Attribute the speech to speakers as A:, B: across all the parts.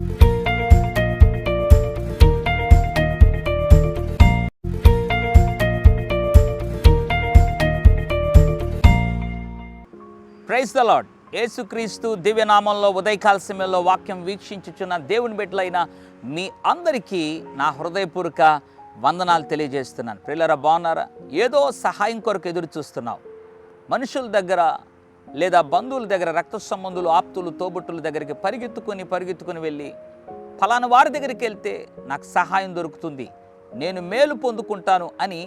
A: Praise the lord. యేసుక్రీస్తు దివ్యనామంలో ఉదయకాల సమయంలో వాక్యం వీక్షించుచున్న దేవుని బిడ్డలైన మీ అందరికీ నా హృదయపూర్వక వందనాలు తెలియజేస్తున్నాను. ప్రియులారా, బాగున్నారా? ఏదో సహాయం కొరకు ఎదురు చూస్తున్నావు. మనుషుల దగ్గర లేదా బంధువుల దగ్గర, రక్త సంబంధులు, ఆప్తులు, తోబుట్టుల దగ్గరికి పరిగెత్తుకుని వెళ్ళి ఫలానా వారి దగ్గరికి వెళ్తే నాకు సహాయం దొరుకుతుంది, నేను మేలు పొందుకుంటాను అని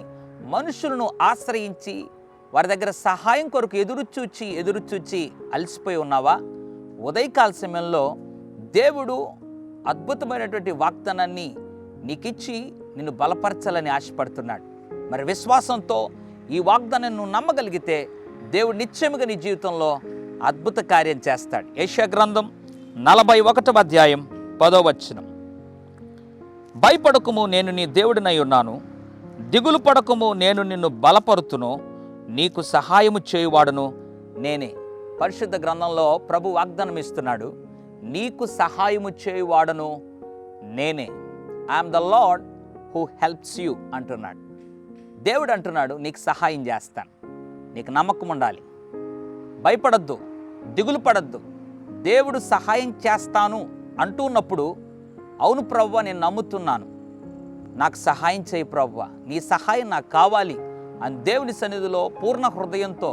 A: మనుషులను ఆశ్రయించి వారి దగ్గర సహాయం కొరకు ఎదురుచూచి అలసిపోయి ఉన్నావా? ఉదయకాల సమయంలో దేవుడు అద్భుతమైనటువంటి వాగ్దానాన్ని నీకిచ్చి నిన్ను బలపరచాలని ఆశపడుతున్నాడు. మరి విశ్వాసంతో ఈ వాగ్దానాన్ని నువ్వు నమ్మగలిగితే దేవుడు నిశ్చయముగా నీ జీవితంలో అద్భుత కార్యం చేస్తాడు. యెషయా గ్రంథం 41వ అధ్యాయం 10వ వచనం. భయపడకుము, నేను నీ దేవుడినై ఉన్నాను, దిగులు పడకుము, నేను నిన్ను బలపరుతును, నీకు సహాయము చేయువాడును నేనే. పరిశుద్ధ గ్రంథంలో ప్రభు వాగ్దానం ఇస్తున్నాడు, నీకు సహాయము చేయువాడును నేనే. I'm the lord who helps you అంటున్నాడు. దేవుడు అంటున్నాడు, నీకు సహాయం చేస్తాను. నీకు నమ్మకం ఉండాలి, భయపడద్దు, దిగులు పడద్దు. దేవుడు సహాయం చేస్తాను అంటున్నప్పుడు, అవును ప్రభువా, నేను నమ్ముతున్నాను, నాకు సహాయం చేయి ప్రభువా, నీ సహాయం నాకు కావాలి అని దేవుని సన్నిధిలో పూర్ణ హృదయంతో